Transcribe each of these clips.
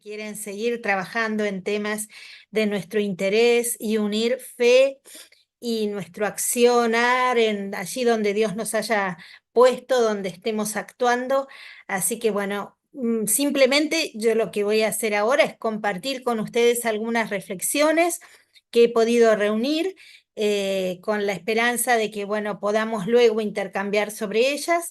quieren seguir trabajando en temas de nuestro interés y unir fe y nuestro accionar en allí donde Dios nos haya puesto, donde estemos actuando. Así que bueno, simplemente yo lo que voy a hacer ahora es compartir con ustedes algunas reflexiones que he podido reunir con la esperanza de que bueno, podamos luego intercambiar sobre ellas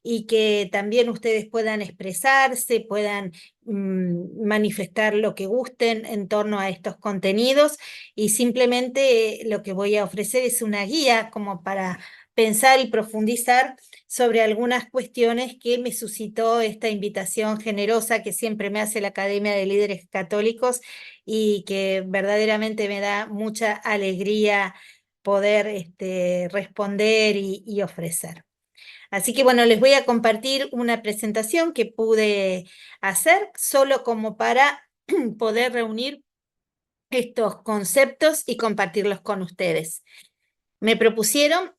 y que también ustedes puedan expresarse, puedan manifestar lo que gusten en torno a estos contenidos, y simplemente lo que voy a ofrecer es una guía como para pensar y profundizar sobre algunas cuestiones que me suscitó esta invitación generosa que siempre me hace la Academia de Líderes Católicos y que verdaderamente me da mucha alegría poder responder y ofrecer. Así que bueno, les voy a compartir una presentación que pude hacer solo como para poder reunir estos conceptos y compartirlos con ustedes. Me propusieron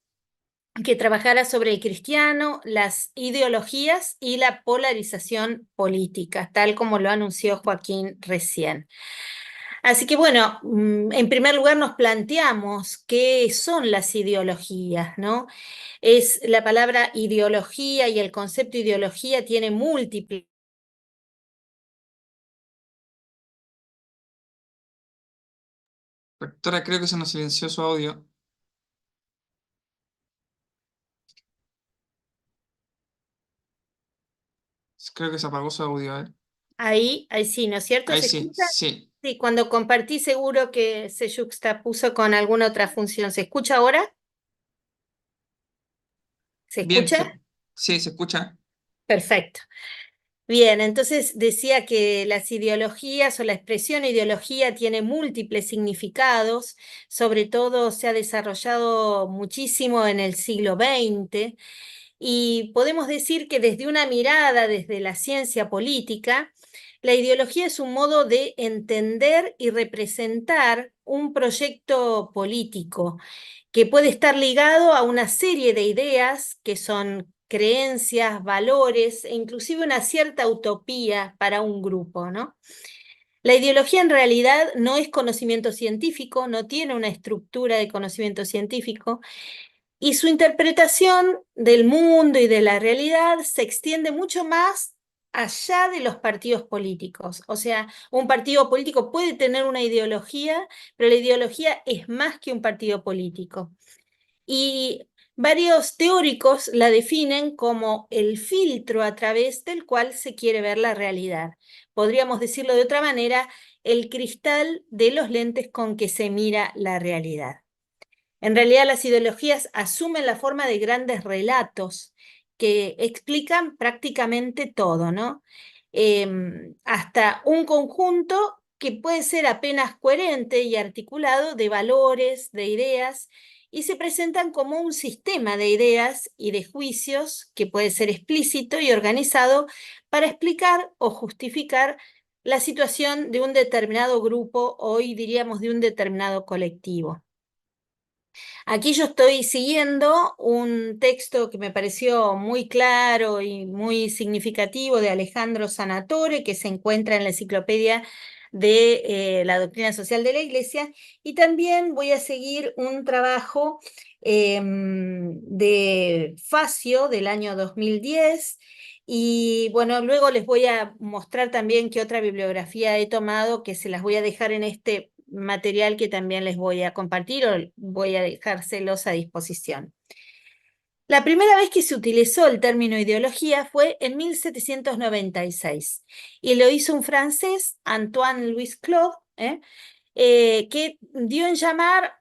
que trabajara sobre el cristiano, las ideologías y la polarización política, tal como lo anunció Joaquín recién. Así que bueno, en primer lugar nos planteamos qué son las ideologías, ¿no? Es la palabra ideología y el concepto ideología tiene múltiples. Doctora, creo que se nos silenció su audio. Creo que se apagó su audio. A ver. Ahí sí, ¿no es cierto? Ahí ¿Se sí, escucha? sí. Sí, cuando compartí seguro que se juxtapuso con alguna otra función. ¿Se escucha ahora? ¿Se Bien, escucha? sí, se escucha. Perfecto. Bien, entonces decía que las ideologías o la expresión ideología tiene múltiples significados, sobre todo se ha desarrollado muchísimo en el siglo XX, y podemos decir que desde una mirada, desde la ciencia política, la ideología es un modo de entender y representar un proyecto político que puede estar ligado a una serie de ideas que son creencias, valores e inclusive una cierta utopía para un grupo, ¿no? La ideología en realidad no es conocimiento científico, no tiene una estructura de conocimiento científico, y su interpretación del mundo y de la realidad se extiende mucho más allá de los partidos políticos. O sea, un partido político puede tener una ideología, pero la ideología es más que un partido político. Y varios teóricos la definen como el filtro a través del cual se quiere ver la realidad. Podríamos decirlo de otra manera, el cristal de los lentes con que se mira la realidad. En realidad, las ideologías asumen la forma de grandes relatos que explican prácticamente todo, ¿no? Hasta un conjunto que puede ser apenas coherente y articulado de valores, de ideas, y se presentan como un sistema de ideas y de juicios que puede ser explícito y organizado para explicar o justificar la situación de un determinado grupo, hoy diríamos de un determinado colectivo. Aquí yo estoy siguiendo un texto que me pareció muy claro y muy significativo de Alejandro Sanatore, que se encuentra en la Enciclopedia de la Doctrina Social de la Iglesia, y también voy a seguir un trabajo de Facio del año 2010. Y bueno, luego les voy a mostrar también qué otra bibliografía he tomado, que se las voy a dejar en este material que también les voy a compartir o voy a dejárselos a disposición. La primera vez que se utilizó el término ideología fue en 1796 y lo hizo un francés, Antoine Louis Claude, que dio en llamar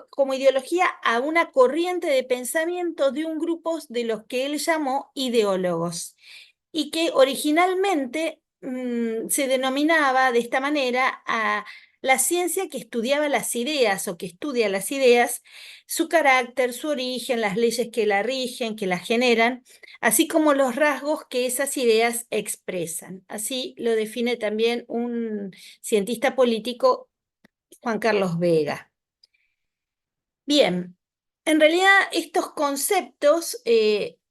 como ideología a una corriente de pensamiento de un grupo de los que él llamó ideólogos, y que originalmente se denominaba de esta manera a la ciencia que estudiaba las ideas o que estudia las ideas, su carácter, su origen, las leyes que la rigen, que la generan, así como los rasgos que esas ideas expresan. Así lo define también un cientista político, Juan Carlos Vega. Bien, en realidad estos conceptos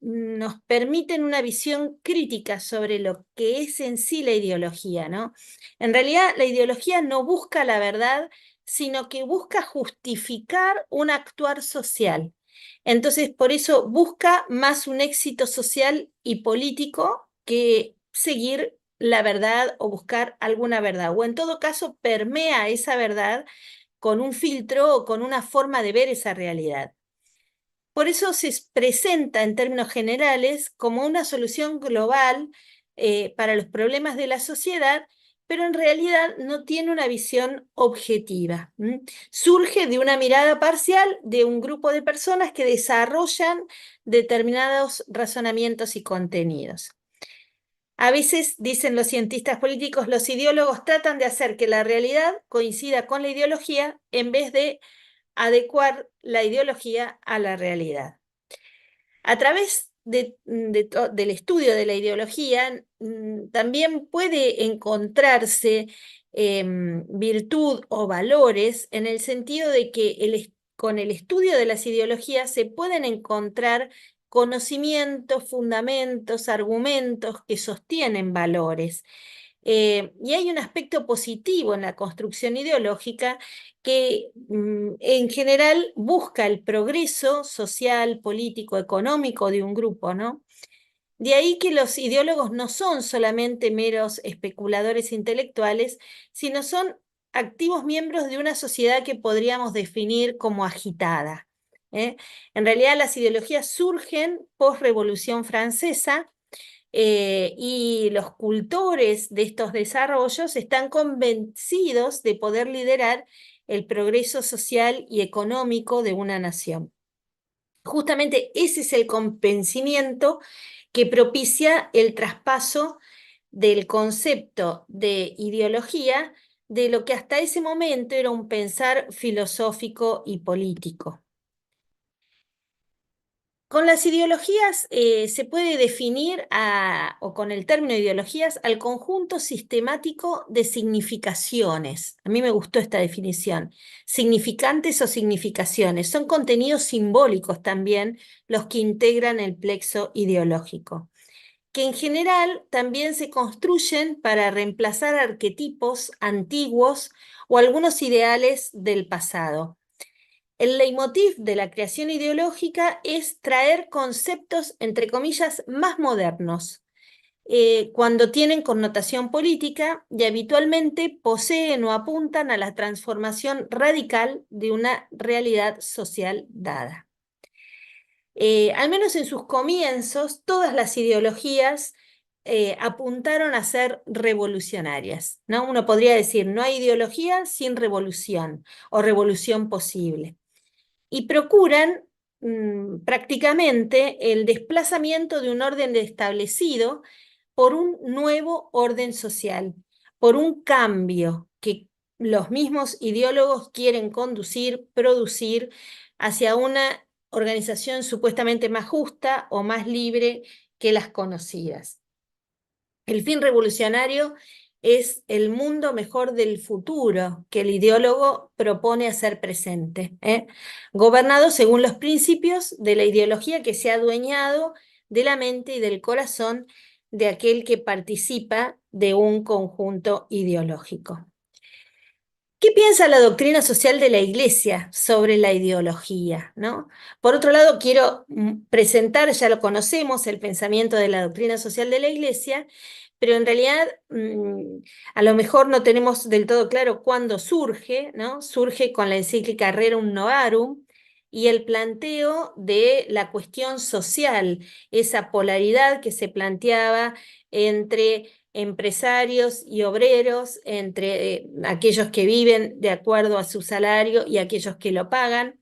nos permiten una visión crítica sobre lo que es en sí la ideología, ¿no? En realidad, la ideología no busca la verdad, sino que busca justificar un actuar social. Entonces, por eso busca más un éxito social y político que seguir la verdad o buscar alguna verdad, o en todo caso permea esa verdad con un filtro o con una forma de ver esa realidad. Por eso se presenta en términos generales como una solución global para los problemas de la sociedad, pero en realidad no tiene una visión objetiva. Surge de una mirada parcial de un grupo de personas que desarrollan determinados razonamientos y contenidos. A veces, dicen los cientistas políticos, los ideólogos tratan de hacer que la realidad coincida con la ideología en vez de adecuar la ideología a la realidad. A través del estudio de la ideología, también puede encontrarse virtud o valores en el sentido de que con el estudio de las ideologías se pueden encontrar conocimientos, fundamentos, argumentos que sostienen valores. Y hay un aspecto positivo en la construcción ideológica que en general busca el progreso social, político, económico de un grupo, ¿no? De ahí que los ideólogos no son solamente meros especuladores intelectuales, sino son activos miembros de una sociedad que podríamos definir como agitada. ¿Eh? En realidad las ideologías surgen post-Revolución Francesa, y los cultores de estos desarrollos están convencidos de poder liderar el progreso social y económico de una nación. Justamente ese es el convencimiento que propicia el traspaso del concepto de ideología de lo que hasta ese momento era un pensar filosófico y político. Con las ideologías se puede definir, o con el término ideologías, al conjunto sistemático de significaciones. A mí me gustó esta definición. Significantes o significaciones. Son contenidos simbólicos también los que integran el plexo ideológico, que en general también se construyen para reemplazar arquetipos antiguos o algunos ideales del pasado. El leitmotiv de la creación ideológica es traer conceptos, entre comillas, más modernos, cuando tienen connotación política y habitualmente poseen o apuntan a la transformación radical de una realidad social dada. Al menos en sus comienzos, todas las ideologías apuntaron a ser revolucionarias, ¿no? Uno podría decir, no hay ideología sin revolución o revolución posible, y procuran prácticamente el desplazamiento de un orden establecido por un nuevo orden social, por un cambio que los mismos ideólogos quieren conducir, producir hacia una organización supuestamente más justa o más libre que las conocidas. El fin revolucionario es el mundo mejor del futuro que el ideólogo propone hacer presente, gobernado según los principios de la ideología que se ha adueñado de la mente y del corazón de aquel que participa de un conjunto ideológico. ¿Qué piensa la doctrina social de la Iglesia sobre la ideología, ¿no? Por otro lado, quiero presentar, ya lo conocemos, el pensamiento de la doctrina social de la Iglesia, pero en realidad a lo mejor no tenemos del todo claro cuándo surge, ¿no? Surge con la encíclica Rerum Novarum y el planteo de la cuestión social, esa polaridad que se planteaba entre empresarios y obreros, entre aquellos que viven de acuerdo a su salario y aquellos que lo pagan.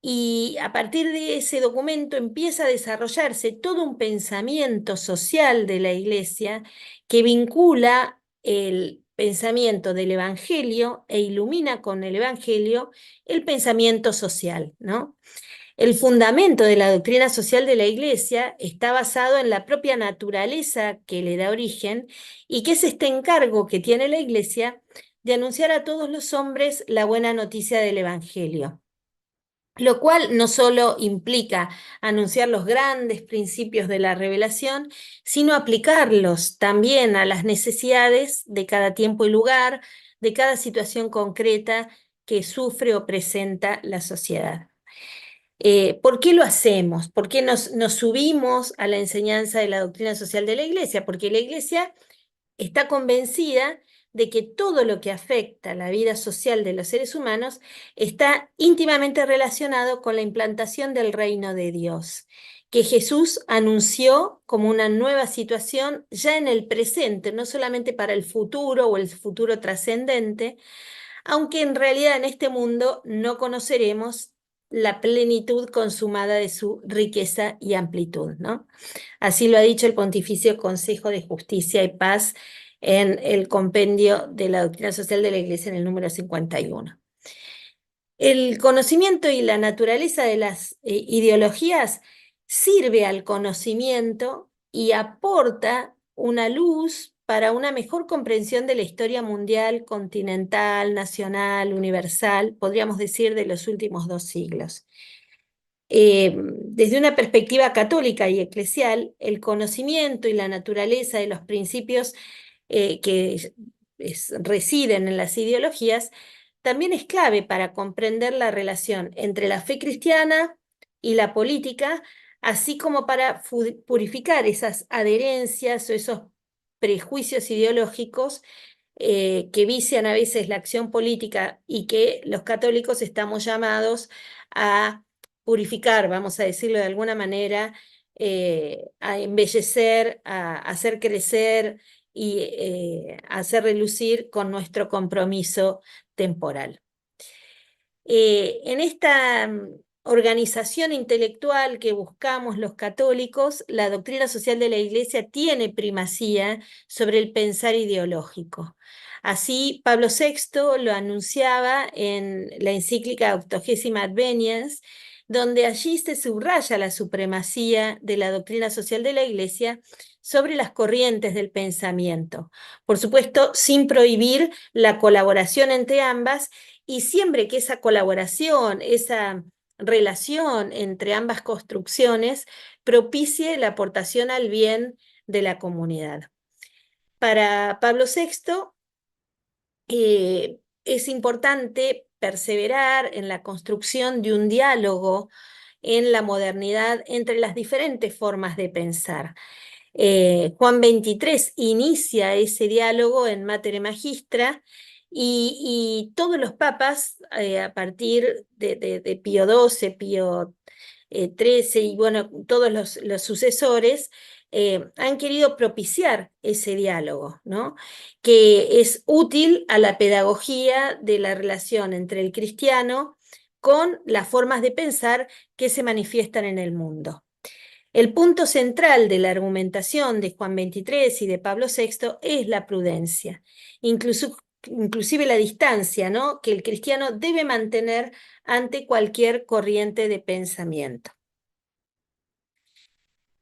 Y a partir de ese documento empieza a desarrollarse todo un pensamiento social de la Iglesia que vincula el pensamiento del Evangelio e ilumina con el Evangelio el pensamiento social, ¿no? El fundamento de la doctrina social de la Iglesia está basado en la propia naturaleza que le da origen y que es este encargo que tiene la Iglesia de anunciar a todos los hombres la buena noticia del Evangelio. lo cual no solo implica anunciar los grandes principios de la revelación, sino aplicarlos también a las necesidades de cada tiempo y lugar, de cada situación concreta que sufre o presenta la sociedad. ¿Por qué lo hacemos? ¿Por qué nos subimos a la enseñanza de la doctrina social de la Iglesia? Porque la Iglesia está convencida de que todo lo que afecta la vida social de los seres humanos está íntimamente relacionado con la implantación del reino de Dios, que Jesús anunció como una nueva situación ya en el presente, no solamente para el futuro o el futuro trascendente, aunque en realidad en este mundo no conoceremos la plenitud consumada de su riqueza y amplitud, ¿no? Así lo ha dicho el Pontificio Consejo de Justicia y Paz en el compendio de la doctrina social de la Iglesia en el número 51. El conocimiento y la naturaleza de las ideologías sirve al conocimiento y aporta una luz para una mejor comprensión de la historia mundial, continental, nacional, universal, podríamos decir, de los últimos 2 siglos. Desde una perspectiva católica y eclesial, el conocimiento y la naturaleza de los principios que residen en las ideologías también es clave para comprender la relación entre la fe cristiana y la política, así como para purificar esas adherencias o esos prejuicios ideológicos que vician a veces la acción política y que los católicos estamos llamados a purificar, vamos a decirlo de alguna manera, a embellecer, a hacer crecer y hacer relucir con nuestro compromiso temporal. En esta organización intelectual que buscamos los católicos, la doctrina social de la Iglesia tiene primacía sobre el pensar ideológico. Así, Pablo VI lo anunciaba en la encíclica Octogésima Adveniens, donde allí se subraya la supremacía de la doctrina social de la Iglesia sobre las corrientes del pensamiento. Por supuesto, sin prohibir la colaboración entre ambas y siempre que esa colaboración, esa relación entre ambas construcciones propicie la aportación al bien de la comunidad. Para Pablo VI es importante perseverar en la construcción de un diálogo en la modernidad entre las diferentes formas de pensar. Juan XXIII inicia ese diálogo en Mater Magistra y todos los papas, a partir de Pío XII, Pío XIII y bueno, todos los sucesores, han querido propiciar ese diálogo, ¿no? Que es útil a la pedagogía de la relación entre el cristiano con las formas de pensar que se manifiestan en el mundo. El punto central de la argumentación de Juan XXIII y de Pablo VI es la prudencia, inclusive la distancia, ¿no?, que el cristiano debe mantener ante cualquier corriente de pensamiento.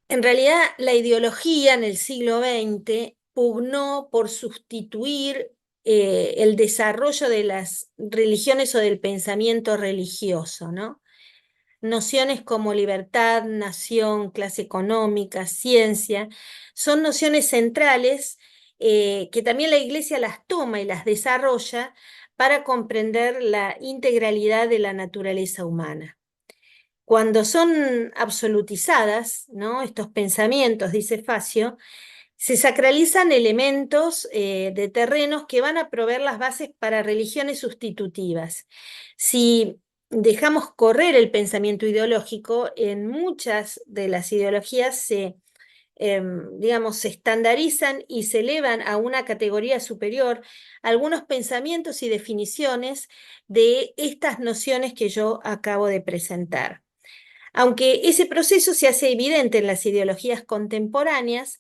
En realidad, la ideología en el siglo XX pugnó por sustituir el desarrollo de las religiones o del pensamiento religioso, ¿no? Nociones como libertad, nación, clase económica, ciencia, son nociones centrales que también la Iglesia las toma y las desarrolla para comprender la integralidad de la naturaleza humana. Cuando son absolutizadas, ¿no?, estos pensamientos, dice Facio, se sacralizan elementos de terrenos que van a proveer las bases para religiones sustitutivas. Si dejamos correr el pensamiento ideológico, en muchas de las ideologías digamos, se estandarizan y se elevan a una categoría superior algunos pensamientos y definiciones de estas nociones que yo acabo de presentar. Aunque ese proceso se hace evidente en las ideologías contemporáneas,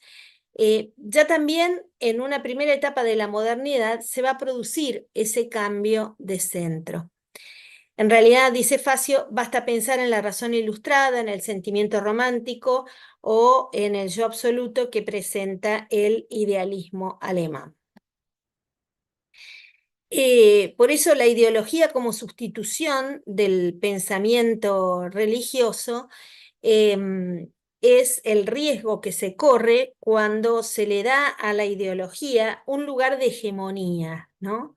ya también en una primera etapa de la modernidad se va a producir ese cambio de centro. En realidad, dice Facio, basta pensar en la razón ilustrada, en el sentimiento romántico o en el yo absoluto que presenta el idealismo alemán. Por eso la ideología como sustitución del pensamiento religioso es el riesgo que se corre cuando se le da a la ideología un lugar de hegemonía, ¿no?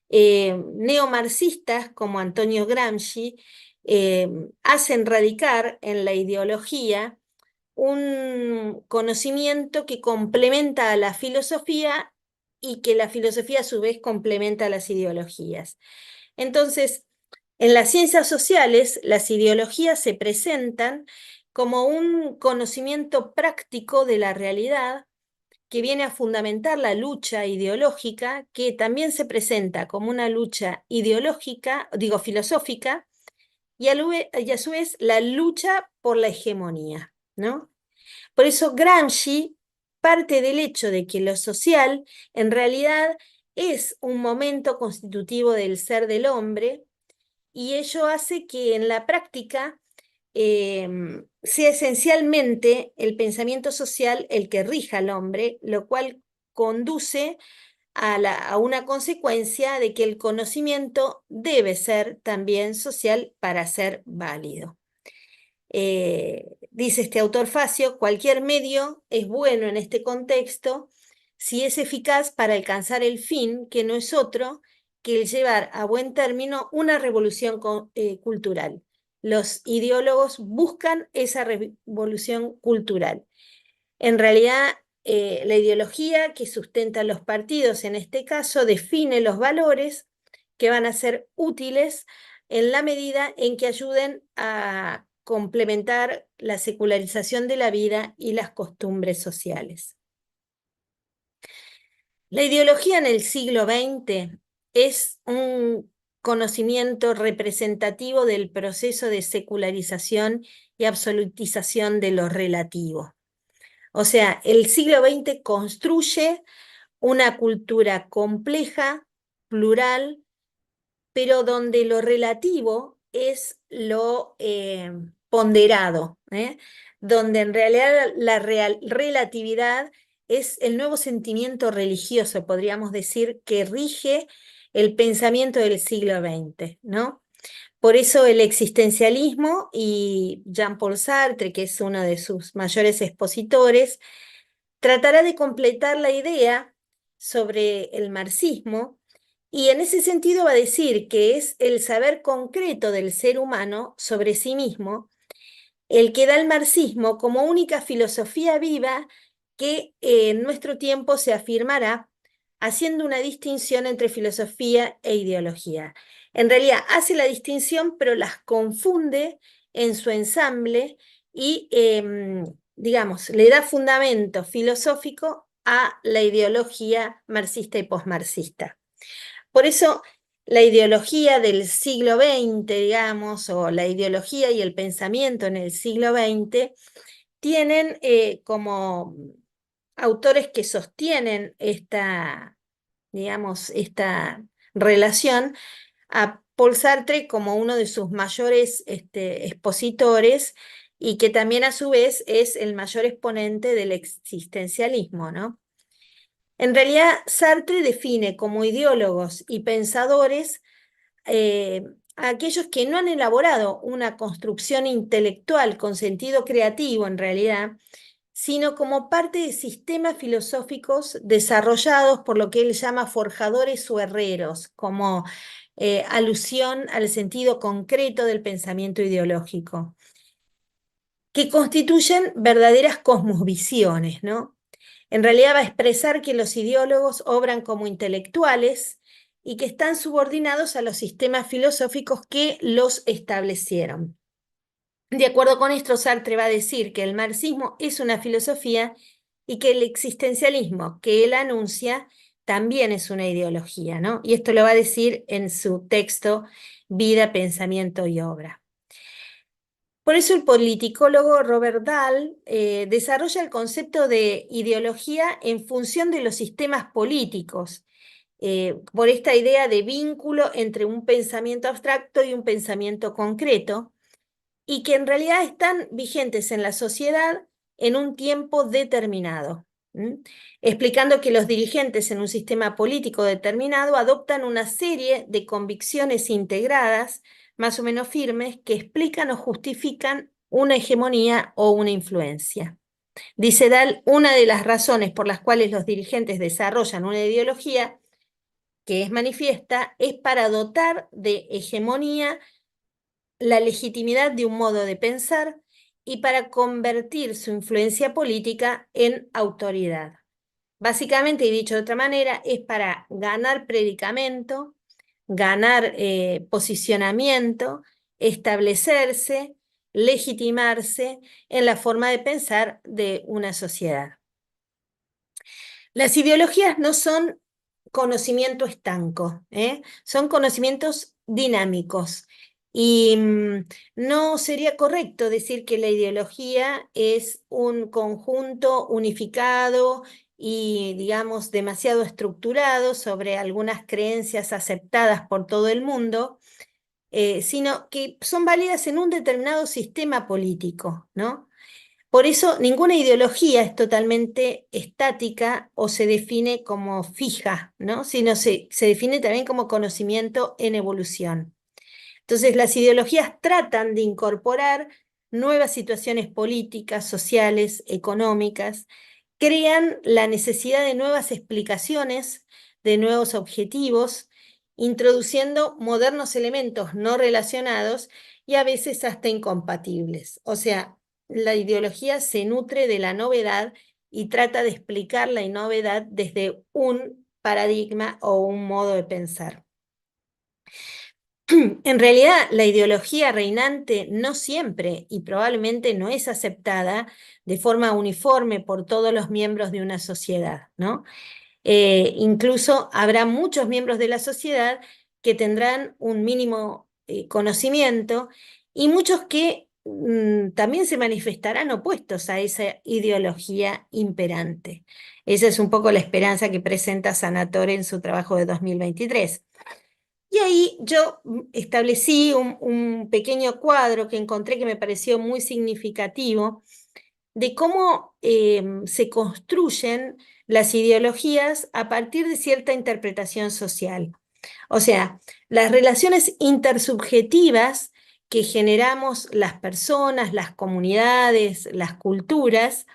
Neomarxistas como Antonio Gramsci eh, hacen radicar en la ideología un conocimiento que complementa a la filosofía y que la filosofía a su vez complementa a las ideologías. Entonces, en las ciencias sociales, las ideologías se presentan como un conocimiento práctico de la realidad que viene a fundamentar la lucha ideológica, que también se presenta como una lucha ideológica, digo, filosófica, y a su vez la lucha por la hegemonía, ¿no? Por eso Gramsci parte del hecho de que lo social en realidad es un momento constitutivo del ser del hombre y ello hace que en la práctica sea esencialmente el pensamiento social el que rija al hombre, lo cual conduce a una consecuencia de que el conocimiento debe ser también social para ser válido. Dice este autor Facio, cualquier medio es bueno en este contexto si es eficaz para alcanzar el fin, que no es otro que el llevar a buen término una revolución cultural. Los ideólogos buscan esa revolución cultural. En realidad, la ideología que sustenta los partidos, en este caso, define los valores que van a ser útiles en la medida en que ayuden a complementar la secularización de la vida y las costumbres sociales. La ideología en el siglo XX es un conocimiento representativo del proceso de secularización y absolutización de lo relativo. O sea, el siglo XX construye una cultura compleja, plural, pero donde lo relativo es lo ponderado, donde en realidad la relatividad es el nuevo sentimiento religioso, podríamos decir, que rige el pensamiento del siglo XX, ¿no? Por eso el existencialismo y Jean-Paul Sartre, que es uno de sus mayores expositores, tratará de completar la idea sobre el marxismo y en ese sentido va a decir que es el saber concreto del ser humano sobre sí mismo el que da el marxismo como única filosofía viva que en nuestro tiempo se afirmará haciendo una distinción entre filosofía e ideología. En realidad hace la distinción, pero las confunde en su ensamble y, digamos, le da fundamento filosófico a la ideología marxista y posmarxista. Por eso la ideología del siglo XX, digamos, o la ideología y el pensamiento en el siglo XX, tienen como autores que sostienen esta, digamos, esta relación a Paul Sartre como uno de sus mayores expositores y que también a su vez es el mayor exponente del existencialismo, ¿no? En realidad, Sartre define como ideólogos y pensadores a aquellos que no han elaborado una construcción intelectual con sentido creativo en realidad, sino como parte de sistemas filosóficos desarrollados por lo que él llama forjadores o herreros, como alusión al sentido concreto del pensamiento ideológico, que constituyen verdaderas cosmovisiones, ¿no? En realidad va a expresar que los ideólogos obran como intelectuales y que están subordinados a los sistemas filosóficos que los establecieron. De acuerdo con esto, Sartre va a decir que el marxismo es una filosofía y que el existencialismo que él anuncia también es una ideología, ¿no? Y esto lo va a decir en su texto Vida, Pensamiento y Obra. Por eso el politicólogo Robert Dahl desarrolla el concepto de ideología en función de los sistemas políticos, por esta idea de vínculo entre un pensamiento abstracto y un pensamiento concreto, y que en realidad están vigentes en la sociedad en un tiempo determinado. ¿m? Explicando que los dirigentes en un sistema político determinado adoptan una serie de convicciones integradas, más o menos firmes, que explican o justifican una hegemonía o una influencia. Dice Dahl, una de las razones por las cuales los dirigentes desarrollan una ideología que es manifiesta es para dotar de hegemonía la legitimidad de un modo de pensar y para convertir su influencia política en autoridad. Básicamente, y dicho de otra manera, es para ganar predicamento, ganar posicionamiento, establecerse, legitimarse en la forma de pensar de una sociedad. Las ideologías no son conocimiento estanco, son conocimientos dinámicos. Y no sería correcto decir que la ideología es un conjunto unificado y, digamos, demasiado estructurado sobre algunas creencias aceptadas por todo el mundo, sino que son válidas en un determinado sistema político, ¿no? Por eso, ninguna ideología es totalmente estática o se define como fija, ¿no? Sino se define también como conocimiento en evolución. Entonces, las ideologías tratan de incorporar nuevas situaciones políticas, sociales, económicas, crean la necesidad de nuevas explicaciones, de nuevos objetivos, introduciendo modernos elementos no relacionados y a veces hasta incompatibles. O sea, la ideología se nutre de la novedad y trata de explicar la novedad desde un paradigma o un modo de pensar. En realidad, la ideología reinante no siempre y probablemente no es aceptada de forma uniforme por todos los miembros de una sociedad, ¿no? Incluso habrá muchos miembros de la sociedad que tendrán un mínimo conocimiento y muchos que también se manifestarán opuestos a esa ideología imperante. Esa es un poco la esperanza que presenta Sanatore en su trabajo de 2023. Y ahí yo establecí un pequeño cuadro que encontré que me pareció muy significativo de cómo se construyen las ideologías a partir de cierta interpretación social. O sea, las relaciones intersubjetivas que generamos las personas, las comunidades, las culturas,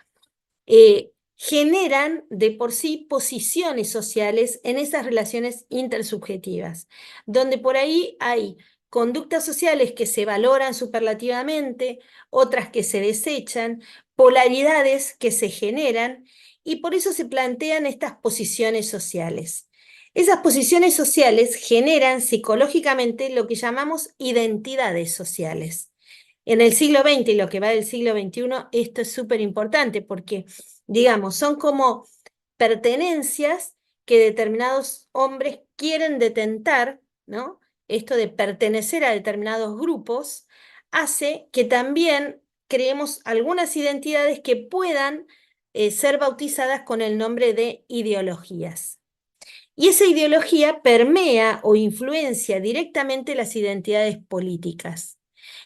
generan de por sí posiciones sociales en esas relaciones intersubjetivas, donde por ahí hay conductas sociales que se valoran superlativamente, otras que se desechan, polaridades que se generan, y por eso se plantean estas posiciones sociales. Esas posiciones sociales generan psicológicamente lo que llamamos identidades sociales. En el siglo XX y lo que va del siglo XXI, esto es súper importante porque, digamos, son como pertenencias que determinados hombres quieren detentar, ¿no? Esto de pertenecer a determinados grupos hace que también creemos algunas identidades que puedan ser bautizadas con el nombre de ideologías. Y esa ideología permea o influencia directamente las identidades políticas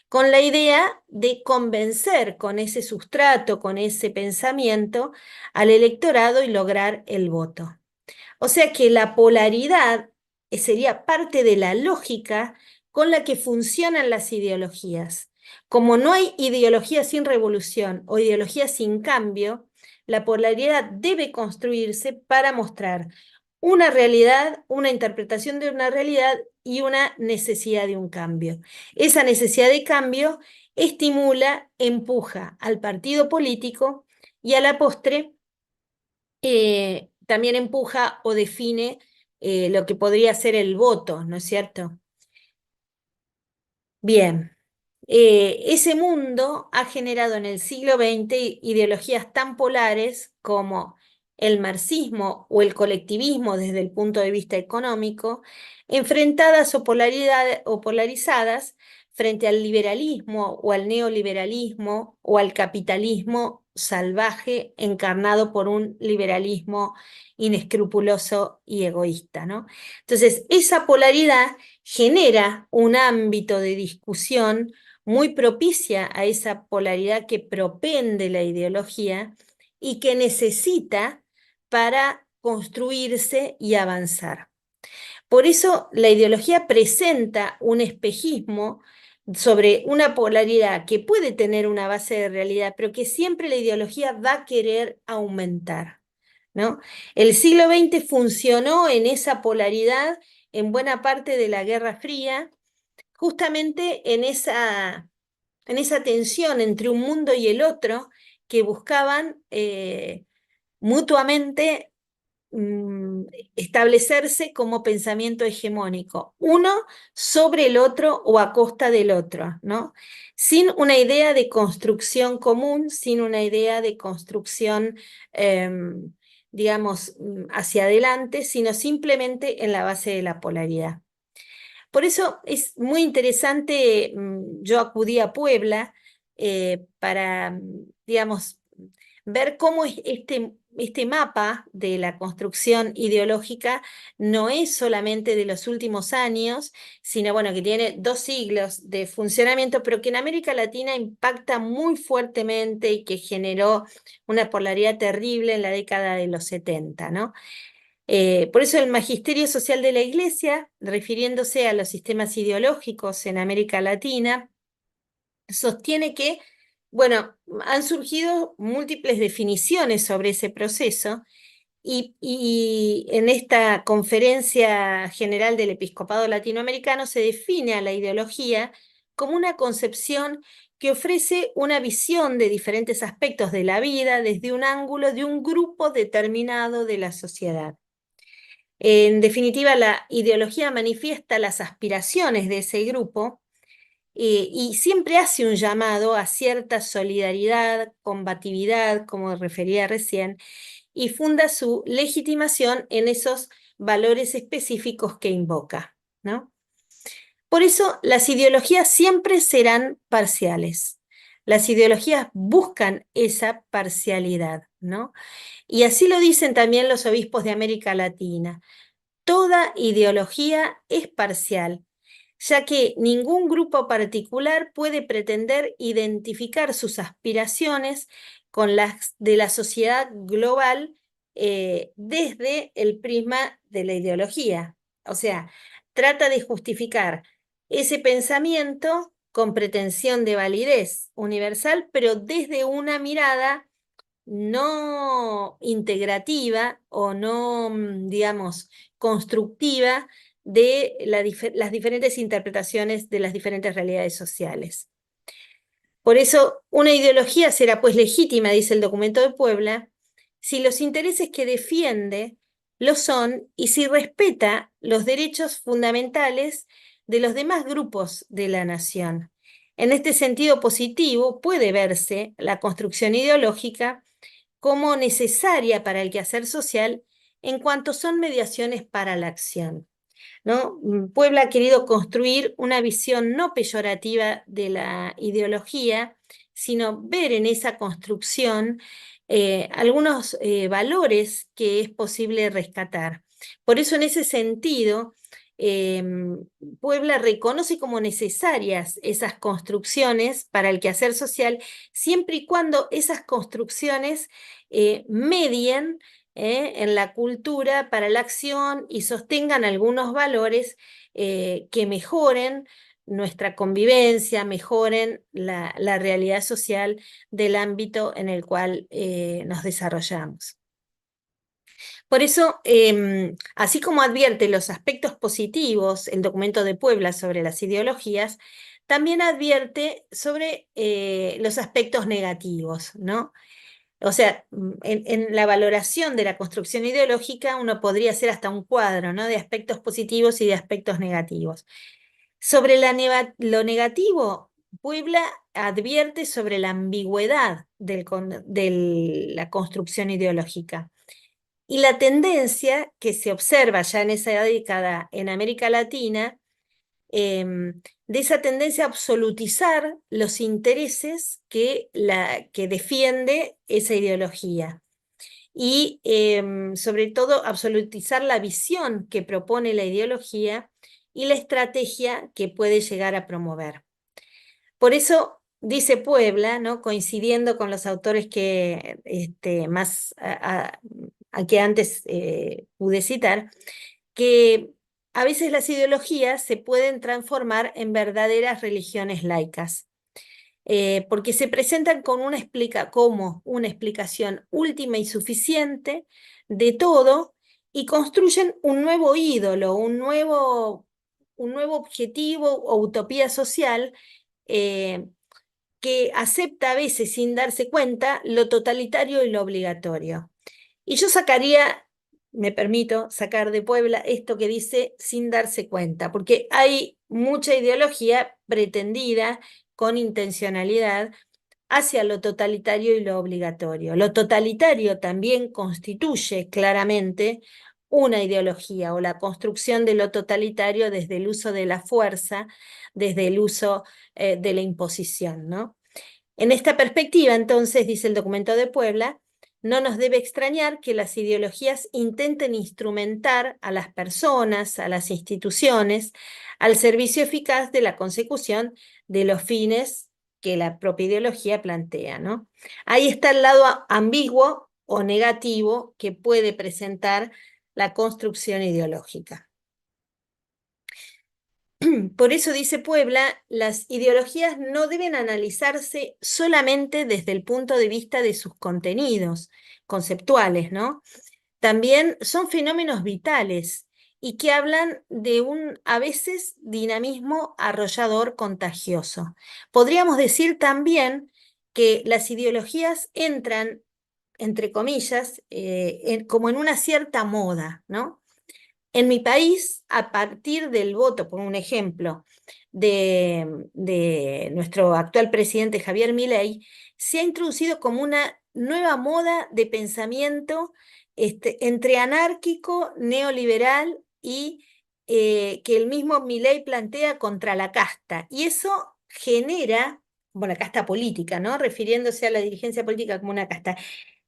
con la idea de convencer con ese sustrato, con ese pensamiento, al electorado y lograr el voto. O sea que la polaridad sería parte de la lógica con la que funcionan las ideologías. Como no hay ideología sin revolución o ideología sin cambio, la polaridad debe construirse para mostrar una realidad, una interpretación de una realidad y una necesidad de un cambio. Esa necesidad de cambio estimula, empuja al partido político y a la postre también empuja o define lo que podría ser el voto, ¿no es cierto? Bien, ese mundo ha generado en el siglo XX ideologías tan polares como el marxismo o el colectivismo desde el punto de vista económico, enfrentadas o polarizadas frente al liberalismo o al neoliberalismo o al capitalismo salvaje encarnado por un liberalismo inescrupuloso y egoísta, ¿no? Entonces, esa polaridad genera un ámbito de discusión muy propicia a esa polaridad que propende la ideología y que necesita para construirse y avanzar. Por eso la ideología presenta un espejismo sobre una polaridad que puede tener una base de realidad, pero que siempre la ideología va a querer aumentar, ¿no? El siglo XX funcionó en esa polaridad en buena parte de la Guerra Fría, justamente en esa tensión entre un mundo y el otro que buscaban mutuamente establecerse como pensamiento hegemónico, uno sobre el otro o a costa del otro, ¿no? Sin una idea de construcción común, sin una idea de construcción, eh, digamos, hacia adelante, sino simplemente en la base de la polaridad. Por eso es muy interesante, yo acudí a Puebla para, digamos, ver cómo este mapa de la construcción ideológica no es solamente de los últimos años, sino bueno, que tiene 2 siglos de funcionamiento, pero que en América Latina impacta muy fuertemente y que generó una polaridad terrible en la década de los 70, ¿no? Por eso el magisterio social de la Iglesia, refiriéndose a los sistemas ideológicos en América Latina, sostiene que, bueno, han surgido múltiples definiciones sobre ese proceso y en esta conferencia general del episcopado latinoamericano se define a la ideología como una concepción que ofrece una visión de diferentes aspectos de la vida desde un ángulo de un grupo determinado de la sociedad. En definitiva, la ideología manifiesta las aspiraciones de ese grupo y siempre hace un llamado a cierta solidaridad, combatividad, como refería recién, y funda su legitimación en esos valores específicos que invoca, ¿no? Por eso las ideologías siempre serán parciales. Las ideologías buscan esa parcialidad, ¿no? Y así lo dicen también los obispos de América Latina. Toda ideología es parcial, ya que ningún grupo particular puede pretender identificar sus aspiraciones con las de la sociedad global desde el prisma de la ideología. O sea, trata de justificar ese pensamiento con pretensión de validez universal, pero desde una mirada no integrativa o no, digamos, constructiva de las diferentes interpretaciones de las diferentes realidades sociales. Por eso, una ideología será pues legítima, dice el documento de Puebla, si los intereses que defiende lo son y si respeta los derechos fundamentales de los demás grupos de la nación. En este sentido positivo puede verse la construcción ideológica como necesaria para el quehacer social en cuanto son mediaciones para la acción, ¿no? Puebla ha querido construir una visión no peyorativa de la ideología, sino ver en esa construcción algunos valores que es posible rescatar. Por eso, en ese sentido, eh, Puebla reconoce como necesarias esas construcciones para el quehacer social, siempre y cuando esas construcciones medien en la cultura para la acción y sostengan algunos valores que mejoren nuestra convivencia, mejoren la realidad social del ámbito en el cual nos desarrollamos. Por eso, así como advierte los aspectos positivos el documento de Puebla sobre las ideologías, también advierte sobre los aspectos negativos, ¿no? O sea, en la valoración de la construcción ideológica uno podría hacer hasta un cuadro, ¿no? De aspectos positivos y de aspectos negativos. Sobre lo negativo, Puebla advierte sobre la ambigüedad de la construcción ideológica y la tendencia que se observa ya en esa década en América Latina, de esa tendencia a absolutizar los intereses que defiende esa ideología y sobre todo absolutizar la visión que propone la ideología y la estrategia que puede llegar a promover. Por eso dice Puebla, ¿no? Coincidiendo con los autores que más a que antes pude citar, que a veces las ideologías se pueden transformar en verdaderas religiones laicas, porque se presentan con como una explicación última y suficiente de todo y construyen un nuevo ídolo, un nuevo objetivo o utopía social eh, que acepta a veces sin darse cuenta lo totalitario y lo obligatorio. Y yo sacaría, me permito sacar de Puebla esto que dice sin darse cuenta, porque hay mucha ideología pretendida con intencionalidad hacia lo totalitario y lo obligatorio. Lo totalitario también constituye claramente una ideología o la construcción de lo totalitario desde el uso de la fuerza, desde el uso de la imposición, ¿no? En esta perspectiva, entonces, dice el documento de Puebla, no nos debe extrañar que las ideologías intenten instrumentar a las personas, a las instituciones, al servicio eficaz de la consecución de los fines que la propia ideología plantea, ¿no? Ahí está el lado ambiguo o negativo que puede presentar la construcción ideológica. Por eso dice Puebla, las ideologías no deben analizarse solamente desde el punto de vista de sus contenidos conceptuales, ¿no? También son fenómenos vitales y que hablan de un a veces dinamismo arrollador contagioso. Podríamos decir también que las ideologías entran, entre comillas, como en una cierta moda, ¿no? En mi país, a partir del voto, por un ejemplo, de nuestro actual presidente Javier Milei, se ha introducido como una nueva moda de pensamiento entre anárquico, neoliberal y que el mismo Milei plantea contra la casta. Y eso genera, bueno, casta política, ¿no? Refiriéndose a la dirigencia política como una casta.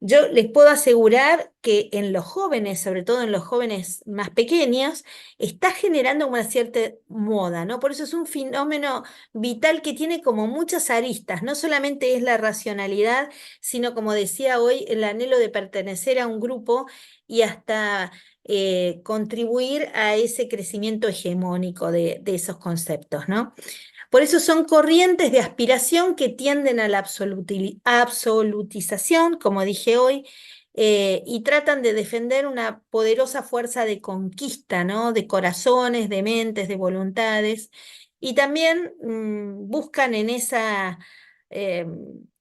Yo les puedo asegurar que en los jóvenes, sobre todo en los jóvenes más pequeños, está generando una cierta moda, ¿no? Por eso es un fenómeno vital que tiene como muchas aristas, no solamente es la racionalidad, sino como decía hoy, el anhelo de pertenecer a un grupo y hasta contribuir a ese crecimiento hegemónico de esos conceptos, ¿no? Por eso son corrientes de aspiración que tienden a la absolutización, como dije hoy, y tratan de defender una poderosa fuerza de conquista, ¿no? De corazones, de mentes, de voluntades, y también buscan en esa eh,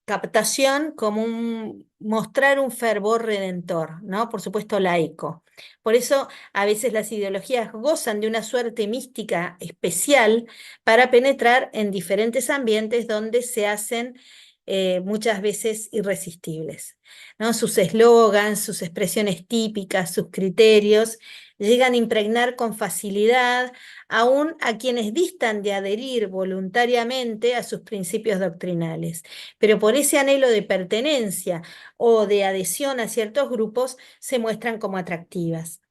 captación como mostrar un fervor redentor, ¿no? Por supuesto, laico. Por eso a veces las ideologías gozan de una suerte mística especial para penetrar en diferentes ambientes donde se hacen muchas veces irresistibles, ¿no? Sus eslogans, sus expresiones típicas, sus criterios, llegan a impregnar con facilidad aún a quienes distan de adherir voluntariamente a sus principios doctrinales. Pero por ese anhelo de pertenencia o de adhesión a ciertos grupos se muestran como atractivas.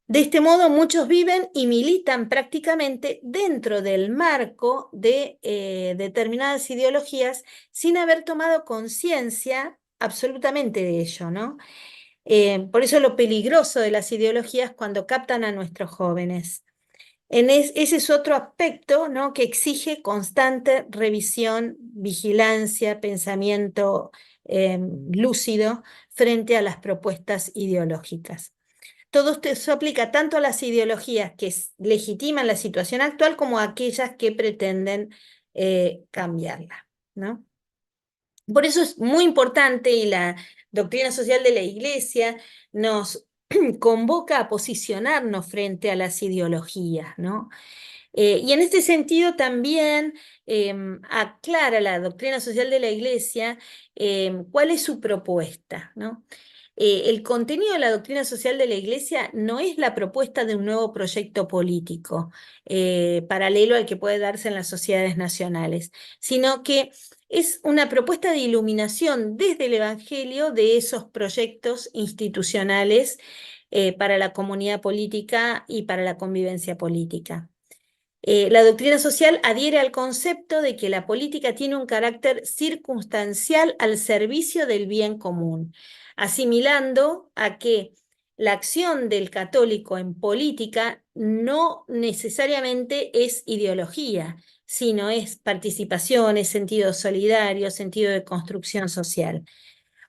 De este modo, muchos viven y militan prácticamente dentro del marco de determinadas ideologías sin haber tomado conciencia absolutamente de ello, ¿no? Por eso lo peligroso de las ideologías cuando captan a nuestros jóvenes. Ese es otro aspecto, ¿no? Que exige constante revisión, vigilancia, pensamiento lúcido frente a las propuestas ideológicas. Todo eso aplica tanto a las ideologías que legitiman la situación actual como a aquellas que pretenden cambiarla, ¿no? Por eso es muy importante y la doctrina social de la Iglesia nos convoca a posicionarnos frente a las ideologías, ¿no? Y en este sentido también aclara la doctrina social de la Iglesia cuál es su propuesta, ¿no? El contenido de la doctrina social de la Iglesia no es la propuesta de un nuevo proyecto político paralelo al que puede darse en las sociedades nacionales, sino que es una propuesta de iluminación desde el Evangelio de esos proyectos institucionales para la comunidad política y para la convivencia política. La doctrina social adhiere al concepto de que la política tiene un carácter circunstancial al servicio del bien común, asimilando a que la acción del católico en política no necesariamente es ideología, sino es participación, es sentido solidario, sentido de construcción social.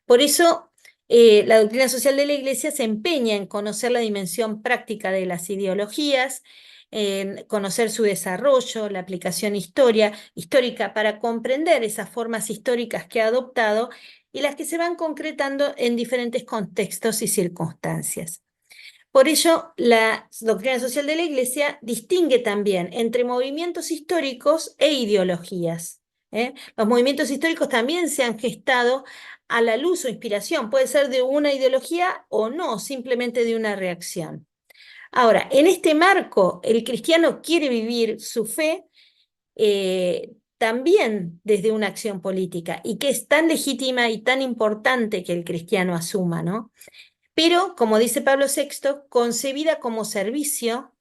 Por eso, la doctrina social de la Iglesia se empeña en conocer la dimensión práctica de las ideologías, en conocer su desarrollo, la aplicación histórica para comprender esas formas históricas que ha adoptado y las que se van concretando en diferentes contextos y circunstancias. Por ello, la doctrina social de la Iglesia distingue también entre movimientos históricos e ideologías. Los movimientos históricos también se han gestado a la luz o inspiración, puede ser de una ideología o no, simplemente de una reacción. Ahora, en este marco, el cristiano quiere vivir su fe también desde una acción política y que es tan legítima y tan importante que el cristiano asuma, ¿no? Pero, como dice Pablo VI, concebida como servicio,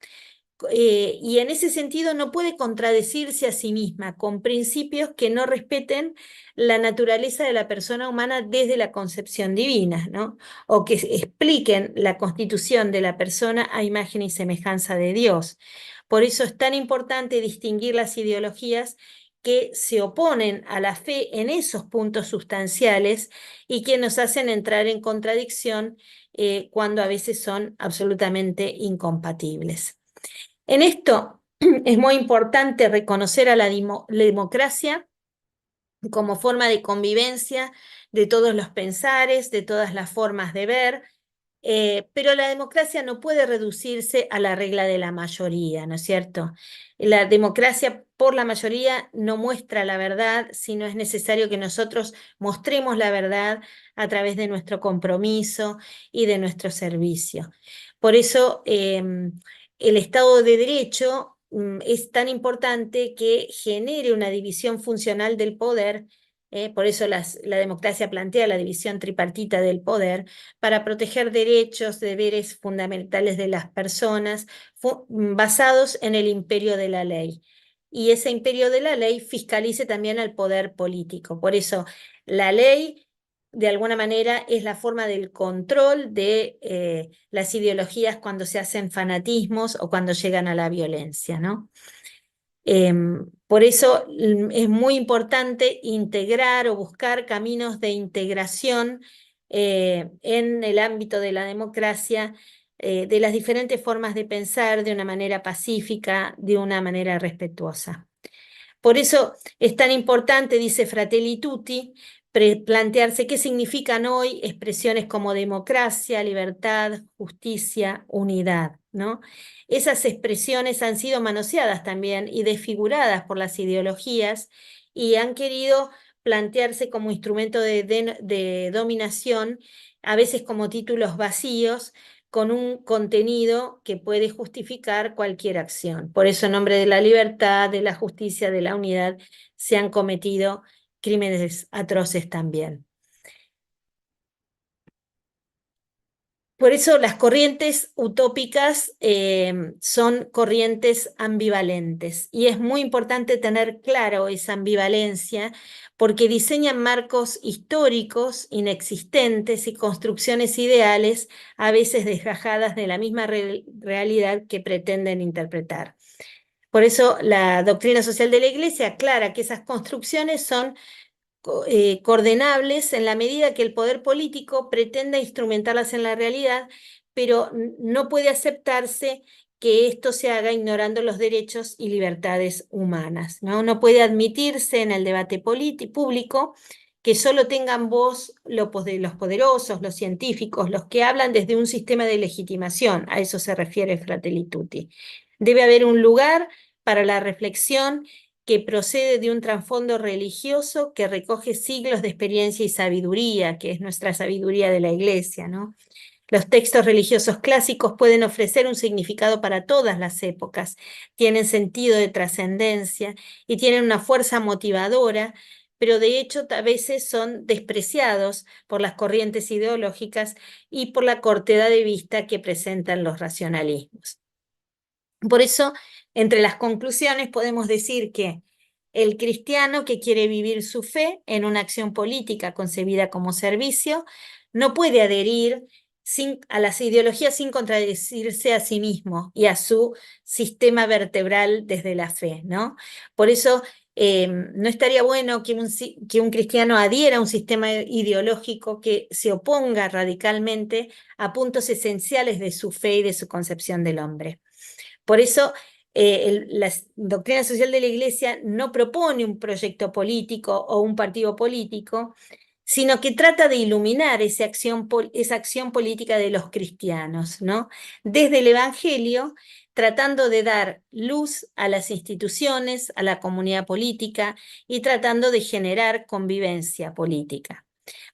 y en ese sentido no puede contradecirse a sí misma con principios que no respeten la naturaleza de la persona humana desde la concepción divina, ¿no? O que expliquen la constitución de la persona a imagen y semejanza de Dios. Por eso es tan importante distinguir las ideologías que se oponen a la fe en esos puntos sustanciales y que nos hacen entrar en contradicción cuando a veces son absolutamente incompatibles. En esto es muy importante reconocer a la democracia como forma de convivencia de todos los pensares, de todas las formas de ver, pero la democracia no puede reducirse a la regla de la mayoría, ¿no es cierto? La democracia por la mayoría no muestra la verdad, sino es necesario que nosotros mostremos la verdad a través de nuestro compromiso y de nuestro servicio. Por eso, el Estado de Derecho es tan importante que genere una división funcional del poder. Por eso la democracia plantea la división tripartita del poder, para proteger derechos, deberes fundamentales de las personas basados en el imperio de la ley. Y ese imperio de la ley fiscalice también al poder político. Por eso la ley, de alguna manera, es la forma del control de las ideologías cuando se hacen fanatismos o cuando llegan a la violencia, ¿no? Por eso es muy importante integrar o buscar caminos de integración en el ámbito de la democracia, de las diferentes formas de pensar de una manera pacífica, de una manera respetuosa. Por eso es tan importante, dice Fratelli Tutti, plantearse qué significan hoy expresiones como democracia, libertad, justicia, unidad, ¿no? Esas expresiones han sido manoseadas también y desfiguradas por las ideologías y han querido plantearse como instrumento de dominación, a veces como títulos vacíos, con un contenido que puede justificar cualquier acción. Por eso, en nombre de la libertad, de la justicia, de la unidad, se han cometido crímenes atroces también. Por eso las corrientes utópicas son corrientes ambivalentes y es muy importante tener claro esa ambivalencia porque diseñan marcos históricos inexistentes y construcciones ideales a veces desgajadas de la misma realidad que pretenden interpretar. Por eso la doctrina social de la Iglesia aclara que esas construcciones son coordenables en la medida que el poder político pretenda instrumentarlas en la realidad, pero no puede aceptarse que esto se haga ignorando los derechos y libertades humanas, ¿no? No puede admitirse en el debate público que solo tengan voz los poderosos, los científicos, los que hablan desde un sistema de legitimación. A eso se refiere Fratelli Tutti. Debe haber un lugar para la reflexión que procede de un trasfondo religioso que recoge siglos de experiencia y sabiduría, que es nuestra sabiduría de la Iglesia, ¿no? Los textos religiosos clásicos pueden ofrecer un significado para todas las épocas, tienen sentido de trascendencia y tienen una fuerza motivadora, pero de hecho a veces son despreciados por las corrientes ideológicas y por la cortedad de vista que presentan los racionalismos. Por eso, entre las conclusiones podemos decir que el cristiano que quiere vivir su fe en una acción política concebida como servicio no puede adherir a las ideologías sin contradecirse a sí mismo y a su sistema vertebral desde la fe, ¿no? Por eso no estaría bueno que un cristiano adhiera a un sistema ideológico que se oponga radicalmente a puntos esenciales de su fe y de su concepción del hombre. Por eso, la doctrina social de la Iglesia no propone un proyecto político o un partido político, sino que trata de iluminar esa acción política de los cristianos, ¿no? Desde el Evangelio, tratando de dar luz a las instituciones, a la comunidad política y tratando de generar convivencia política.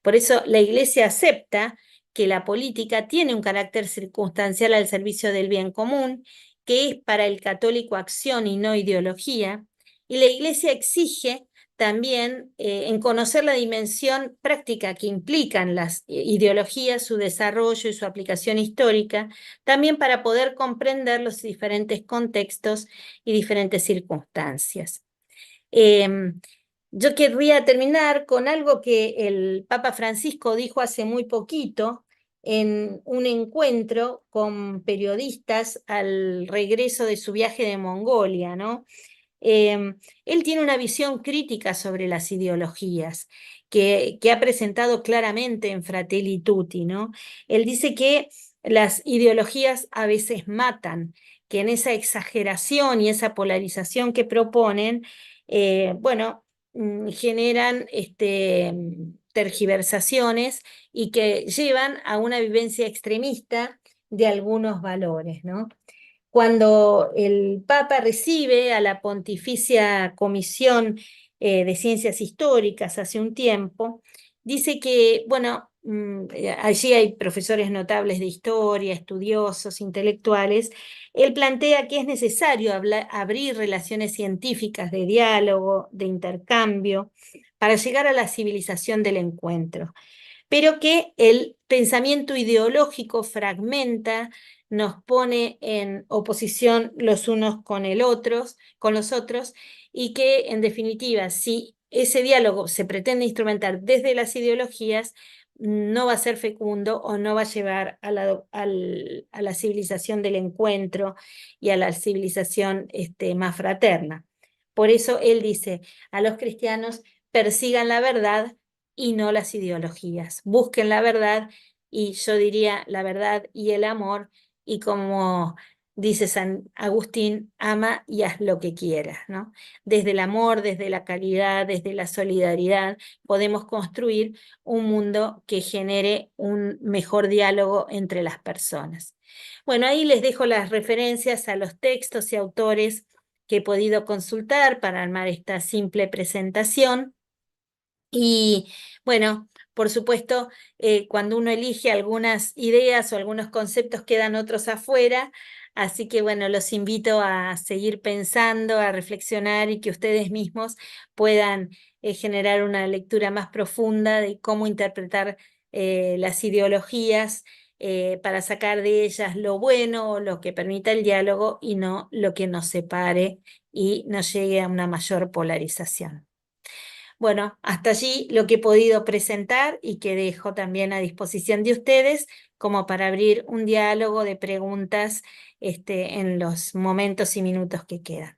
Por eso la Iglesia acepta que la política tiene un carácter circunstancial al servicio del bien común, que es para el católico acción y no ideología, y la Iglesia exige también en conocer la dimensión práctica que implican las ideologías, su desarrollo y su aplicación histórica, también para poder comprender los diferentes contextos y diferentes circunstancias. Yo querría terminar con algo que el Papa Francisco dijo hace muy poquito en un encuentro con periodistas al regreso de su viaje de Mongolia, ¿no? Él tiene una visión crítica sobre las ideologías que ha presentado claramente en Fratelli Tutti, ¿no? Él dice que las ideologías a veces matan, que en esa exageración y esa polarización que proponen, bueno, generan tergiversaciones y que llevan a una vivencia extremista de algunos valores, ¿no? Cuando el Papa recibe a la Pontificia Comisión de Ciencias Históricas hace un tiempo, dice que, bueno, allí hay profesores notables de historia, estudiosos, intelectuales. Él plantea que es necesario abrir relaciones científicas de diálogo, de intercambio, para llegar a la civilización del encuentro, pero que el pensamiento ideológico fragmenta, nos pone en oposición los unos con los otros, y que en definitiva, si ese diálogo se pretende instrumentar desde las ideologías, no va a ser fecundo o no va a llevar a la civilización del encuentro y a la civilización más fraterna. Por eso él dice a los cristianos: persigan la verdad y no las ideologías. Busquen la verdad, y yo diría la verdad y el amor, y como dice San Agustín, ama y haz lo que quieras, ¿no? Desde el amor, desde la caridad, desde la solidaridad, podemos construir un mundo que genere un mejor diálogo entre las personas. Bueno, ahí les dejo las referencias a los textos y autores que he podido consultar para armar esta simple presentación. Y bueno, por supuesto, cuando uno elige algunas ideas o algunos conceptos, quedan otros afuera. Así que bueno, los invito a seguir pensando, a reflexionar, y que ustedes mismos puedan generar una lectura más profunda de cómo interpretar las ideologías, para sacar de ellas lo bueno o lo que permita el diálogo, y no lo que nos separe y nos llegue a una mayor polarización. Bueno, hasta allí lo que he podido presentar, y que dejo también a disposición de ustedes como para abrir un diálogo de preguntas en los momentos y minutos que quedan.